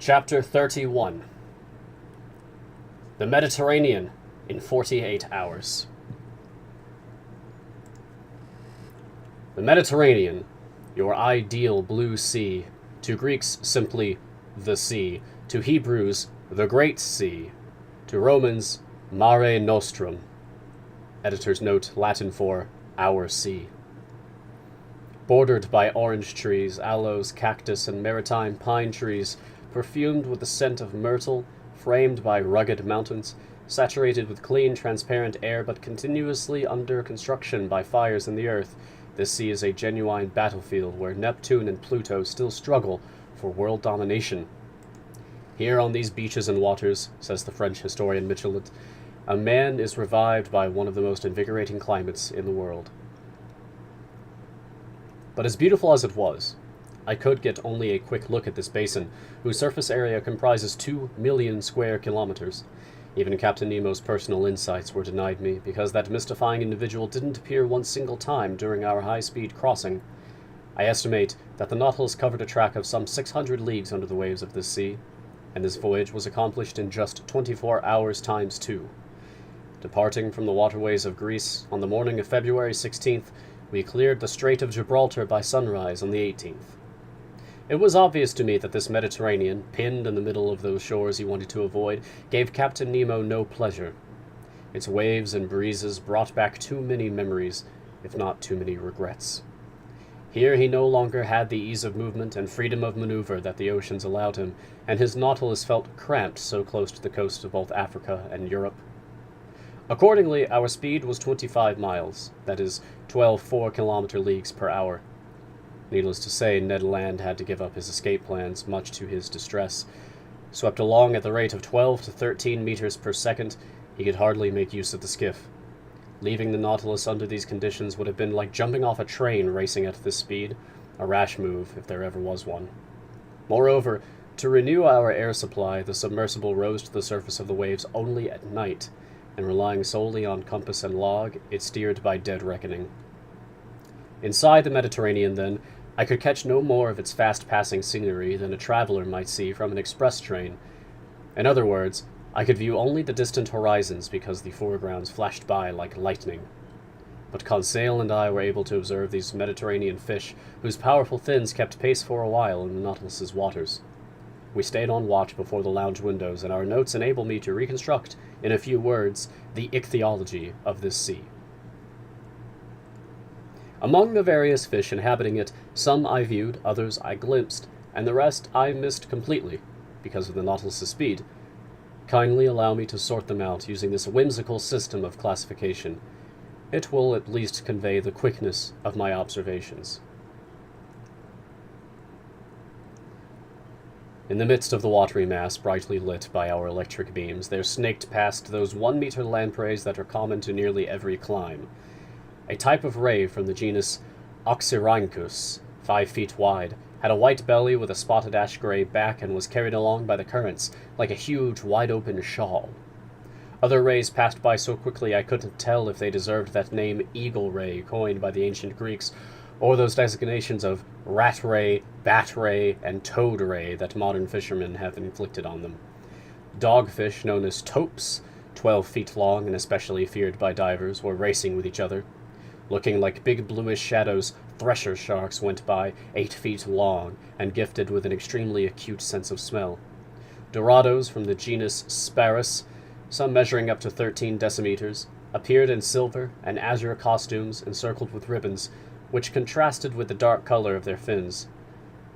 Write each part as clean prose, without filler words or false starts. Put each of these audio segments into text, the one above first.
Chapter 31. The Mediterranean in 48 Hours. The Mediterranean, your ideal blue sea, to Greeks simply the sea, to Hebrews the Great Sea, to Romans Mare Nostrum. Editor's note, Latin for our sea. Bordered by orange trees, aloes, cactus, and maritime pine trees, perfumed with the scent of myrtle, framed by rugged mountains, saturated with clean, transparent air, but continuously under construction by fires in the earth, this sea is a genuine battlefield where Neptune and Pluto still struggle for world domination. Here on these beaches and waters, says the French historian Michelet, a man is revived by one of the most invigorating climates in the world. But as beautiful as it was, I could get only a quick look at this basin, whose surface area comprises 2 million square kilometers. Even Captain Nemo's personal insights were denied me, because that mystifying individual didn't appear one single time during our high-speed crossing. I estimate that the Nautilus covered a track of some 600 leagues under the waves of this sea, and this voyage was accomplished in just 24 hours times 2. Departing from the waterways of Greece on the morning of February 16th, we cleared the Strait of Gibraltar by sunrise on the 18th. It was obvious to me that this Mediterranean, pinned in the middle of those shores he wanted to avoid, gave Captain Nemo no pleasure. Its waves and breezes brought back too many memories, if not too many regrets. Here he no longer had the ease of movement and freedom of maneuver that the oceans allowed him, and his Nautilus felt cramped so close to the coasts of both Africa and Europe. Accordingly, our speed was 25 miles, that is, 12 4-kilometer leagues per hour. Needless to say, Ned Land had to give up his escape plans, much to his distress. Swept along at the rate of 12 to 13 meters per second, he could hardly make use of the skiff. Leaving the Nautilus under these conditions would have been like jumping off a train racing at this speed, a rash move if there ever was one. Moreover, to renew our air supply, the submersible rose to the surface of the waves only at night, and relying solely on compass and log, it steered by dead reckoning. Inside the Mediterranean, then, I could catch no more of its fast-passing scenery than a traveler might see from an express train. In other words, I could view only the distant horizons because the foregrounds flashed by like lightning. But Conseil and I were able to observe these Mediterranean fish, whose powerful fins kept pace for a while in the Nautilus's waters. We stayed on watch before the lounge windows, and our notes enable me to reconstruct, in a few words, the ichthyology of this sea. Among the various fish inhabiting it, some I viewed, others I glimpsed, and the rest I missed completely, because of the Nautilus's speed. Kindly allow me to sort them out using this whimsical system of classification. It will at least convey the quickness of my observations. In the midst of the watery mass, brightly lit by our electric beams, there snaked past those 1-meter lampreys that are common to nearly every clime. A type of ray from the genus Oxyrhynchus, 5 feet wide, had a white belly with a spotted ash-gray back and was carried along by the currents like a huge, wide-open shawl. Other rays passed by so quickly I couldn't tell if they deserved that name eagle ray coined by the ancient Greeks, or those designations of rat ray, bat ray, and toad ray that modern fishermen have inflicted on them. Dogfish known as topes, 12 feet long and especially feared by divers, were racing with each other. Looking like big bluish shadows, thresher sharks went by, 8 feet long, and gifted with an extremely acute sense of smell. Dorados from the genus Sparus, some measuring up to 13 decimeters, appeared in silver and azure costumes encircled with ribbons, which contrasted with the dark color of their fins.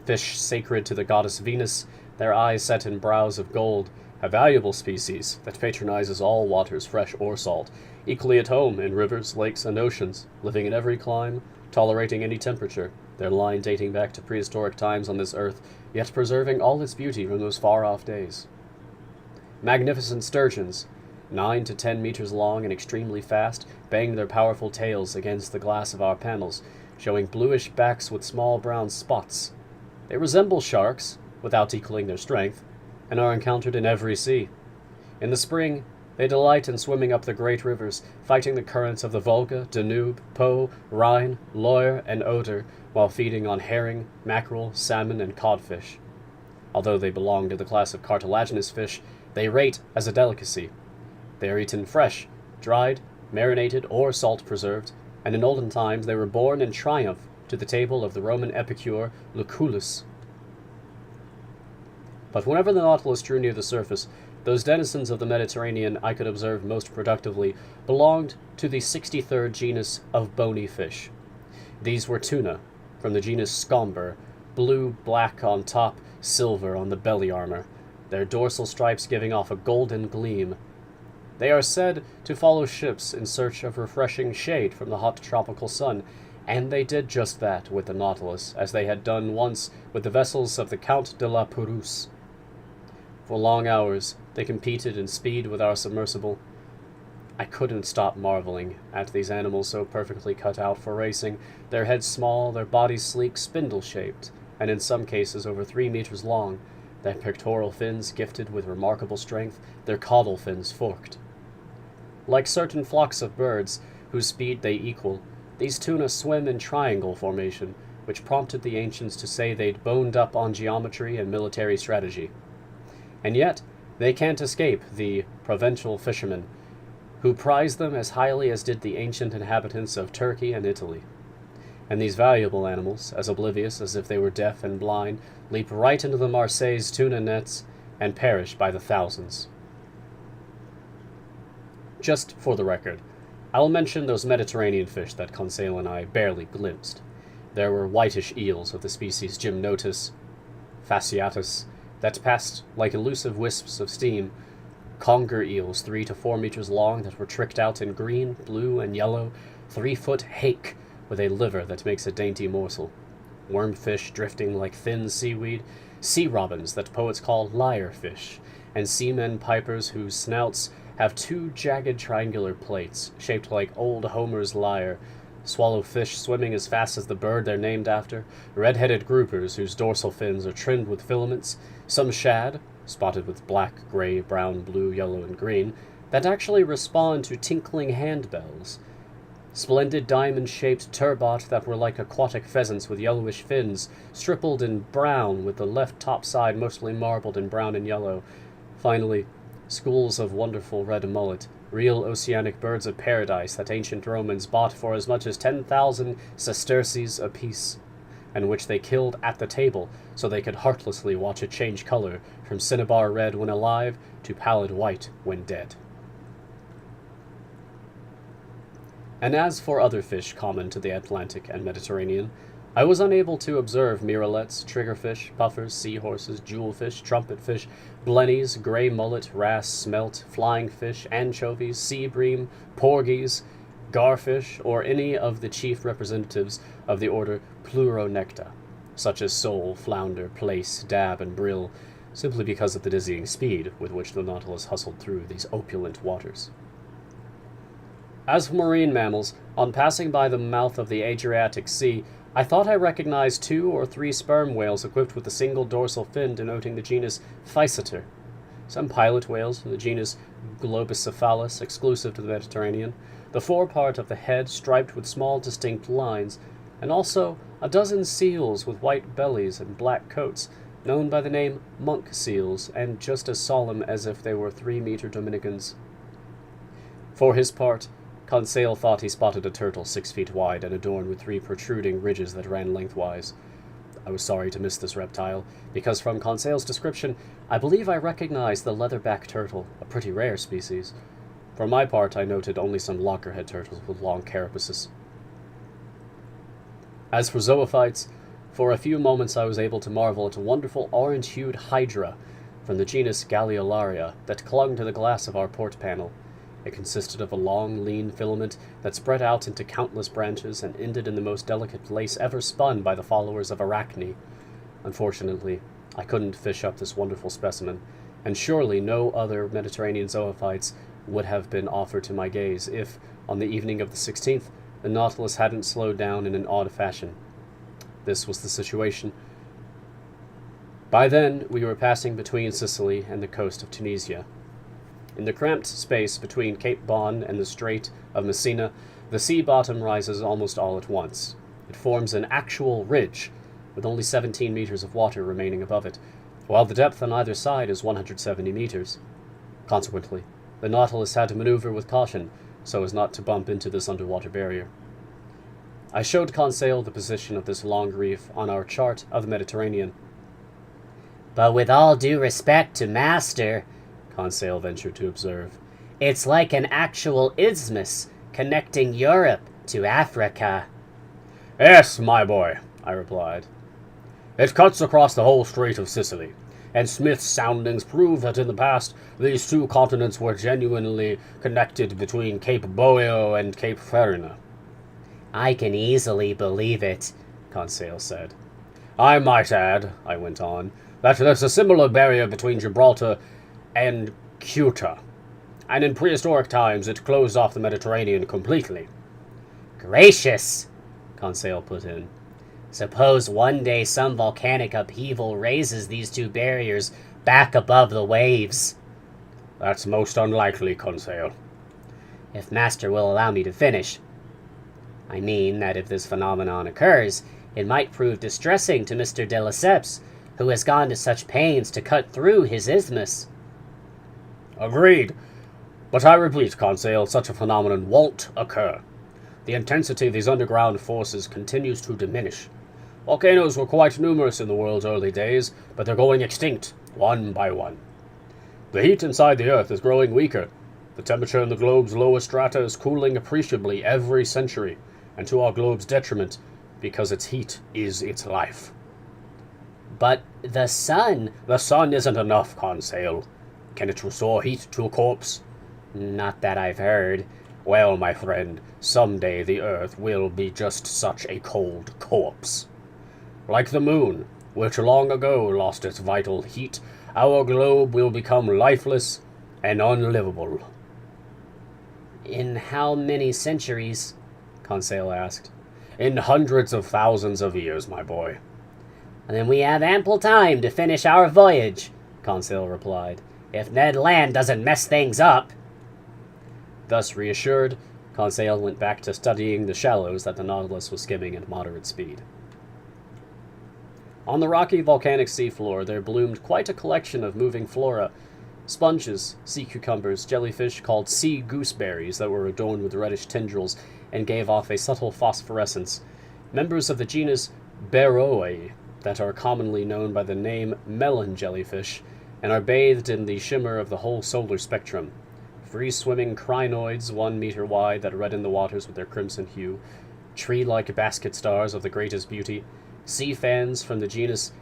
Fish sacred to the goddess Venus, their eyes set in brows of gold, a valuable species that patronizes all waters, fresh or salt, equally at home in rivers, lakes, and oceans, living in every clime, tolerating any temperature, their line dating back to prehistoric times on this earth, yet preserving all its beauty from those far-off days. Magnificent sturgeons, 9 to 10 meters long and extremely fast, banged their powerful tails against the glass of our panels, showing bluish backs with small brown spots. They resemble sharks, without equaling their strength, and are encountered in every sea. In the spring, they delight in swimming up the great rivers, fighting the currents of the Volga, Danube, Po, Rhine, Loire, and Oder, while feeding on herring, mackerel, salmon, and codfish. Although they belong to the class of cartilaginous fish, they rate as a delicacy. They are eaten fresh, dried, marinated, or salt-preserved, and in olden times they were borne in triumph to the table of the Roman epicure Lucullus. But whenever the Nautilus drew near the surface, those denizens of the Mediterranean I could observe most productively belonged to the 63rd genus of bony fish. These were tuna, from the genus Scomber, blue-black on top, silver on the belly armor, their dorsal stripes giving off a golden gleam. They are said to follow ships in search of refreshing shade from the hot tropical sun, and they did just that with the Nautilus, as they had done once with the vessels of the Count de la Pérouse. For long hours, they competed in speed with our submersible. I couldn't stop marveling at these animals so perfectly cut out for racing, their heads small, their bodies sleek, spindle-shaped, and in some cases over 3 meters long, their pectoral fins gifted with remarkable strength, their caudal fins forked. Like certain flocks of birds, whose speed they equal, these tuna swim in triangle formation, which prompted the ancients to say they'd boned up on geometry and military strategy. And yet, they can't escape the provincial fishermen, who prize them as highly as did the ancient inhabitants of Turkey and Italy. And these valuable animals, as oblivious as if they were deaf and blind, leap right into the Marseilles tuna nets and perish by the thousands. Just for the record, I'll mention those Mediterranean fish that Conseil and I barely glimpsed. There were whitish eels of the species Gymnotus fasciatus that passed like elusive wisps of steam, conger eels 3 to 4 meters long that were tricked out in green, blue, and yellow, 3-foot hake with a liver that makes a dainty morsel, wormfish drifting like thin seaweed, sea robins that poets call lyre fish, and seamen pipers whose snouts have 2 jagged triangular plates, shaped like old Homer's lyre, swallowfish swimming as fast as the bird they're named after, red-headed groupers whose dorsal fins are trimmed with filaments, some shad, spotted with black, gray, brown, blue, yellow, and green, that actually respond to tinkling handbells, splendid diamond-shaped turbot that were like aquatic pheasants with yellowish fins, stippled in brown with the left top side mostly marbled in brown and yellow. Finally, schools of wonderful red mullet, real oceanic birds of paradise that ancient Romans bought for as much as 10,000 sesterces apiece, and which they killed at the table so they could heartlessly watch it change color from cinnabar red when alive to pallid white when dead. And as for other fish common to the Atlantic and Mediterranean, I was unable to observe miralets, triggerfish, puffers, seahorses, jewelfish, trumpetfish, blennies, gray mullet, wrasse, smelt, flying fish, anchovies, sea bream, porgies, garfish, or any of the chief representatives of the order Pleuronecta, such as sole, flounder, plaice, dab, and brill, simply because of the dizzying speed with which the Nautilus hustled through these opulent waters. As for marine mammals, on passing by the mouth of the Adriatic Sea, I thought I recognized 2 or 3 sperm whales equipped with a single dorsal fin denoting the genus Physeter, some pilot whales from the genus Globicephalus, exclusive to the Mediterranean, the forepart of the head striped with small distinct lines, and also a dozen seals with white bellies and black coats, known by the name monk seals, and just as solemn as if they were 3-meter Dominicans. For his part, Conseil thought he spotted a turtle 6 feet wide and adorned with 3 protruding ridges that ran lengthwise. I was sorry to miss this reptile, because from Conseil's description, I believe I recognized the leatherback turtle, a pretty rare species. For my part, I noted only some lockerhead turtles with long carapaces. As for zoophytes, for a few moments I was able to marvel at a wonderful orange-hued hydra from the genus Galliolaria that clung to the glass of our port panel. It consisted of a long, lean filament that spread out into countless branches and ended in the most delicate lace ever spun by the followers of Arachne. Unfortunately, I couldn't fish up this wonderful specimen, and surely no other Mediterranean zoophytes would have been offered to my gaze if, on the evening of the 16th, the Nautilus hadn't slowed down in an odd fashion. This was the situation. By then, we were passing between Sicily and the coast of Tunisia. In the cramped space between Cape Bon and the Strait of Messina, the sea bottom rises almost all at once. It forms an actual ridge, with only 17 meters of water remaining above it, while the depth on either side is 170 meters. Consequently, the Nautilus had to maneuver with caution so as not to bump into this underwater barrier. I showed Conseil the position of this long reef on our chart of the Mediterranean. But with all due respect to Master, Conseil ventured to observe, it's like an actual isthmus connecting Europe to Africa. Yes, my boy, I replied. It cuts across the whole Strait of Sicily, and Smith's soundings prove that in the past these two continents were genuinely connected between Cape Boeo and Cape Verne. I can easily believe it, Conseil said. I might add, I went on, that there's a similar barrier between Gibraltar and Ceuta, and in prehistoric times it closed off the Mediterranean completely. Gracious, Conseil put in. Suppose one day some volcanic upheaval raises these two barriers back above the waves. That's most unlikely, Conseil. If Master will allow me to finish. I mean that if this phenomenon occurs, it might prove distressing to Mr. de Lesseps, who has gone to such pains to cut through his isthmus. Agreed. But I repeat, Conseil, such a phenomenon won't occur. The intensity of these underground forces continues to diminish. Volcanoes were quite numerous in the world's early days, but they're going extinct, one by one. The heat inside the Earth is growing weaker. The temperature in the globe's lower strata is cooling appreciably every century, and to our globe's detriment, because its heat is its life. But the sun... The sun isn't enough, Conseil. Can it restore heat to a corpse? Not that I've heard. Well, my friend, someday the Earth will be just such a cold corpse. Like the moon, which long ago lost its vital heat, our globe will become lifeless and unlivable. In how many centuries? Conseil asked. In hundreds of thousands of years, my boy. Then we have ample time to finish our voyage, Conseil replied, if Ned Land doesn't mess things up. Thus reassured, Conseil went back to studying the shallows that the Nautilus was skimming at moderate speed. On the rocky volcanic seafloor there bloomed quite a collection of moving flora. Sponges, sea cucumbers, jellyfish called sea gooseberries that were adorned with reddish tendrils and gave off a subtle phosphorescence. Members of the genus Beroe that are commonly known by the name melon jellyfish and are bathed in the shimmer of the whole solar spectrum. Free-swimming crinoids 1 meter wide that redden the waters with their crimson hue. Tree-like basket stars of the greatest beauty. Sea fans from the genus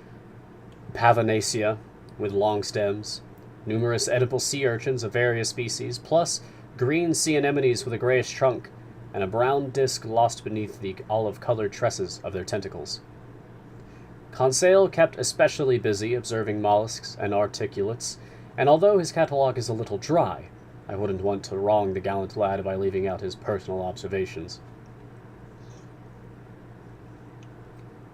Pavonacea with long stems. Numerous edible sea urchins of various species, plus green sea anemones with a grayish trunk, and a brown disc lost beneath the olive-colored tresses of their tentacles. Conseil kept especially busy observing mollusks and articulates, and although his catalogue is a little dry, I wouldn't want to wrong the gallant lad by leaving out his personal observations.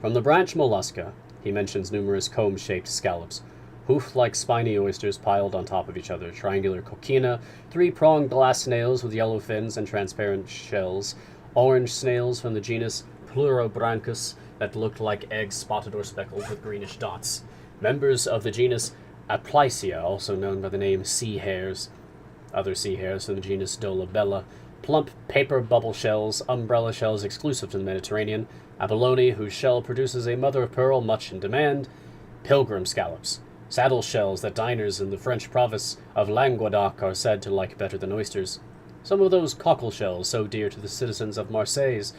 From the branch mollusca, he mentions numerous comb-shaped scallops, hoof-like spiny oysters piled on top of each other, triangular coquina, 3-pronged glass snails with yellow fins and transparent shells, orange snails from the genus Plurobranchus that looked like eggs spotted or speckled with greenish dots, members of the genus Aplysia, also known by the name sea hares, other sea hares from the genus Dolabella, plump paper bubble shells, umbrella shells exclusive to the Mediterranean, abalone whose shell produces a mother of pearl much in demand, pilgrim scallops, saddle shells that diners in the French province of Languedoc are said to like better than oysters, some of those cockle shells so dear to the citizens of Marseilles,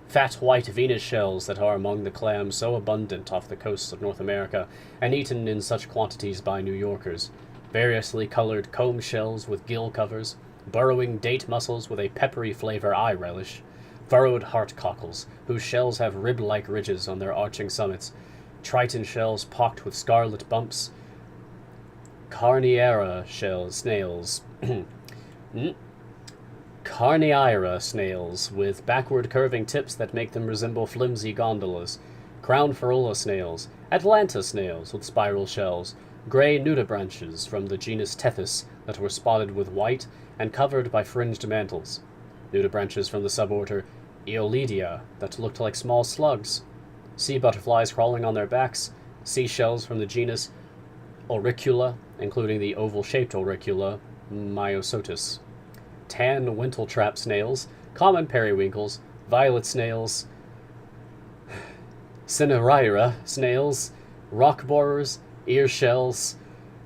fat white Venus shells that are among the clams so abundant off the coasts of North America and eaten in such quantities by New Yorkers, variously colored comb shells with gill covers, burrowing date mussels with a peppery flavor I relish, furrowed heart cockles, whose shells have rib-like ridges on their arching summits, triton shells pocked with scarlet bumps, Carniaira snails with backward curving tips that make them resemble flimsy gondolas, crown ferula snails, Atlanta snails with spiral shells, gray nudibranches from the genus Tethys that were spotted with white and covered by fringed mantles, nudibranches from the suborder Eolidia that looked like small slugs, sea butterflies crawling on their backs, seashells from the genus auricula, including the oval-shaped auricula, Myosotis, tan wentletrap snails, common periwinkles, violet snails, Cineraira snails, rock borers, ear shells,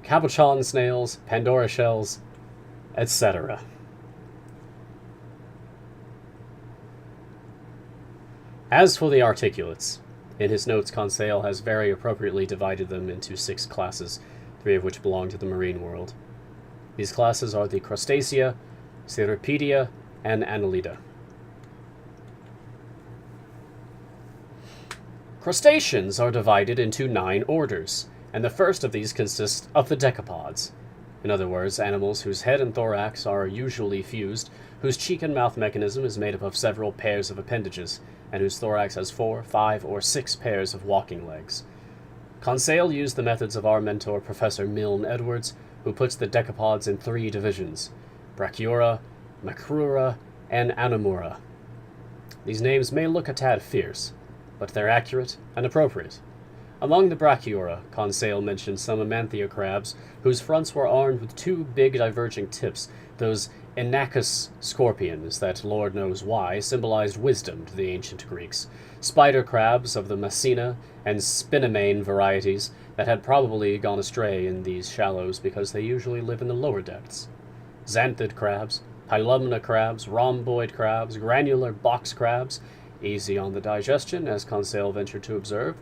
cabochon snails, Pandora shells, etc. As for the articulates, in his notes Conseil has very appropriately divided them into 6 classes, 3 of which belong to the marine world. These classes are the Crustacea, Cirripedia, and Annelida. Crustaceans are divided into 9 orders, and the first of these consists of the decapods. In other words, animals whose head and thorax are usually fused, whose cheek and mouth mechanism is made up of several pairs of appendages, and whose thorax has 4, 5, or 6 pairs of walking legs. Conseil used the methods of our mentor Professor Milne Edwards, who puts the decapods in 3 divisions: Brachyura, Macrura, and Anomura. These names may look a tad fierce, but they're accurate and appropriate. Among the Brachyura, Conseil mentioned some Amanthea crabs, whose fronts were armed with 2 big diverging tips, those Inachus scorpions that, Lord knows why, symbolized wisdom to the ancient Greeks, spider crabs of the Messina and Spinamane varieties that had probably gone astray in these shallows because they usually live in the lower depths, xanthid crabs, pilumna crabs, rhomboid crabs, granular box crabs, easy on the digestion, as Conseil ventured to observe,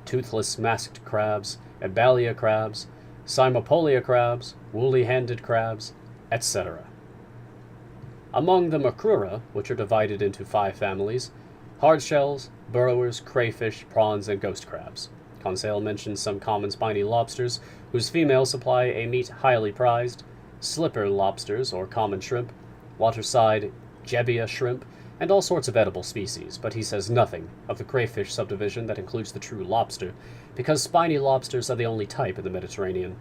toothless masked crabs, ebalia crabs, cymopolia crabs, woolly-handed crabs, etc. Among the Macrura, which are divided into 5 families: hardshells, burrowers, crayfish, prawns, and ghost crabs. Conseil mentions some common spiny lobsters, whose females supply a meat highly prized, slipper lobsters, or common shrimp, waterside jebbia shrimp, and all sorts of edible species, but he says nothing of the crayfish subdivision that includes the true lobster, because spiny lobsters are the only type in the Mediterranean.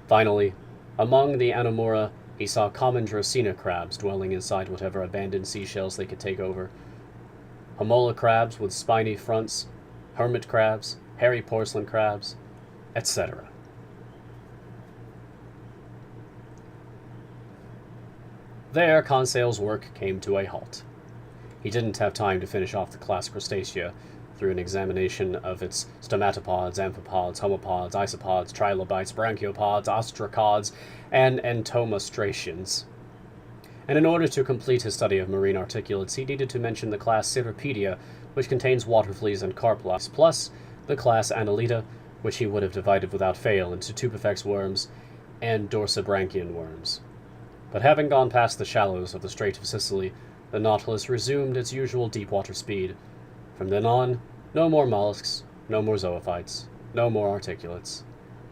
Finally, among the Anomura, he saw common Dracena crabs dwelling inside whatever abandoned seashells they could take over, Homola crabs with spiny fronts, hermit crabs, hairy porcelain crabs, etc. There, Conseil's work came to a halt. He didn't have time to finish off the class Crustacea through an examination of its stomatopods, amphipods, homopods, isopods, trilobites, brachiopods, ostracods, and entomostraceans. And in order to complete his study of marine articulates, he needed to mention the class Cirripedia, which contains water fleas and carp lice, plus the class Annelida, which he would have divided without fail into tubifex worms and dorsibranchian worms. But having gone past the shallows of the Strait of Sicily, the Nautilus resumed its usual deep-water speed. From then on, no more mollusks, no more zoophytes, no more articulates.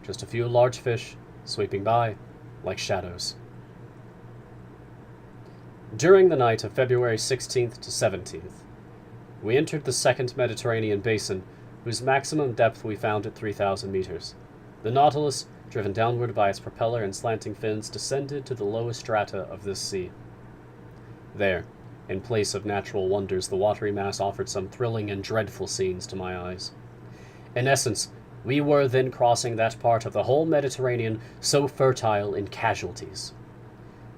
Just a few large fish sweeping by like shadows. During the night of February 16th to 17th, we entered the second Mediterranean basin, whose maximum depth we found at 3,000 meters. The Nautilus, driven downward by its propeller and slanting fins, descended to the lowest strata of this sea. There, in place of natural wonders, the watery mass offered some thrilling and dreadful scenes to my eyes. In essence, we were then crossing that part of the whole Mediterranean so fertile in casualties.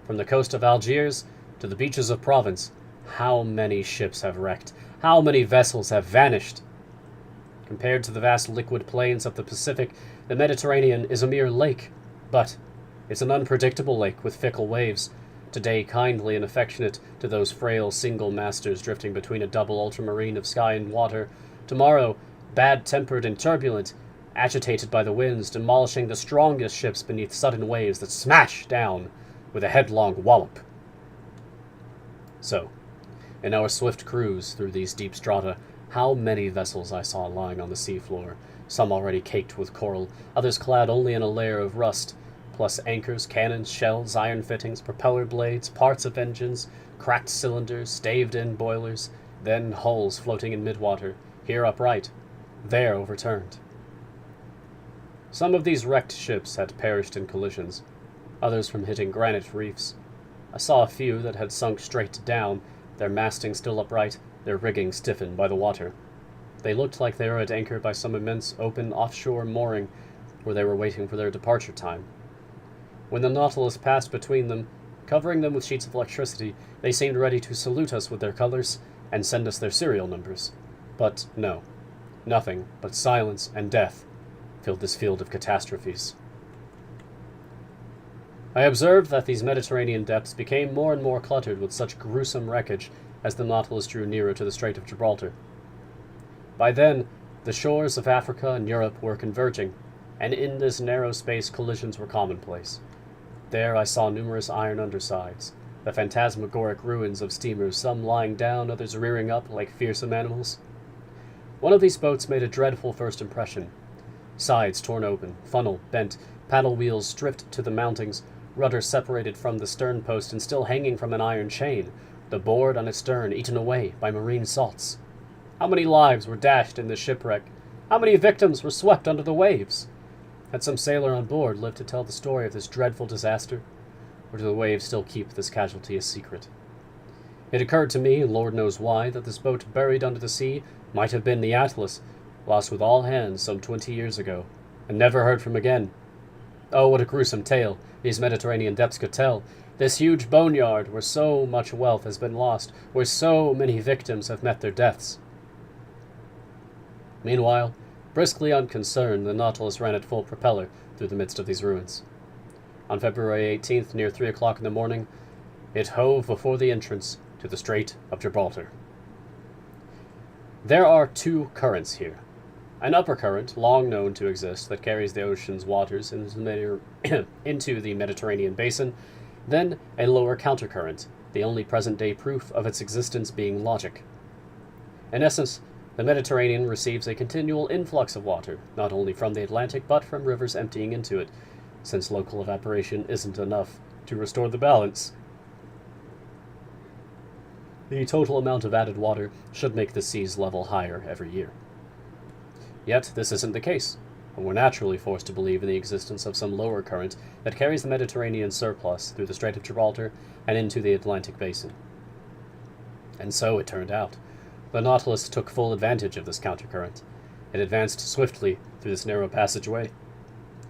From the coast of Algiers to the beaches of Provence, how many ships have wrecked? How many vessels have vanished? Compared to the vast liquid plains of the Pacific, the Mediterranean is a mere lake, but it's an unpredictable lake with fickle waves, today kindly and affectionate to those frail single masters drifting between a double ultramarine of sky and water, tomorrow bad-tempered and turbulent, agitated by the winds, demolishing the strongest ships beneath sudden waves that smash down with a headlong wallop. So, in our swift cruise through these deep strata, how many vessels I saw lying on the seafloor, some already caked with coral, others clad only in a layer of rust, plus anchors, cannons, shells, iron fittings, propeller blades, parts of engines, cracked cylinders, staved-in boilers, then hulls floating in midwater, here upright, there overturned. Some of these wrecked ships had perished in collisions, others from hitting granite reefs. I saw a few that had sunk straight down, their masting still upright, their rigging stiffened by the water. They looked like they were at anchor by some immense open offshore mooring, where they were waiting for their departure time. When the Nautilus passed between them, covering them with sheets of electricity, they seemed ready to salute us with their colors and send us their serial numbers. But no, nothing but silence and death filled this field of catastrophes. I observed that these Mediterranean depths became more and more cluttered with such gruesome wreckage as the Nautilus drew nearer to the Strait of Gibraltar. By then, the shores of Africa and Europe were converging, and in this narrow space collisions were commonplace. There I saw numerous iron undersides, the phantasmagoric ruins of steamers, some lying down, others rearing up like fearsome animals. One of these boats made a dreadful first impression. Sides torn open, funnel bent, paddle wheels stripped to the mountings, rudder separated from the stern post and still hanging from an iron chain, the board on its stern eaten away by marine salts. How many lives were dashed in this shipwreck? How many victims were swept under the waves? Had some sailor on board lived to tell the story of this dreadful disaster? Or do the waves still keep this casualty a secret? It occurred to me, Lord knows why, that this boat buried under the sea might have been the Atlas, lost with all hands some 20 years ago, and never heard from again. Oh, what a gruesome tale these Mediterranean depths could tell. This huge boneyard where so much wealth has been lost, where so many victims have met their deaths. Meanwhile, briskly unconcerned, the Nautilus ran at full propeller through the midst of these ruins. On February 18th, near 3 o'clock in the morning, it hove before the entrance to the Strait of Gibraltar. There are two currents here. An upper current, long known to exist, that carries the ocean's waters into the Mediterranean basin, then a lower countercurrent, the only present-day proof of its existence being logic. In essence, the Mediterranean receives a continual influx of water, not only from the Atlantic but from rivers emptying into it, since local evaporation isn't enough to restore the balance. The total amount of added water should make the sea's level higher every year. Yet this isn't the case, and we're naturally forced to believe in the existence of some lower current that carries the Mediterranean surplus through the Strait of Gibraltar and into the Atlantic basin. And so it turned out. The Nautilus took full advantage of this countercurrent. It advanced swiftly through this narrow passageway.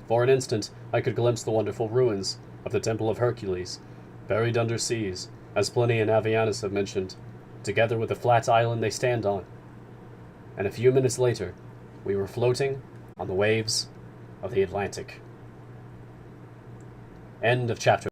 For an instant, I could glimpse the wonderful ruins of the Temple of Hercules, buried under seas, as Pliny and Avianus have mentioned, together with the flat island they stand on. And a few minutes later, we were floating on the waves of the Atlantic. End of chapter.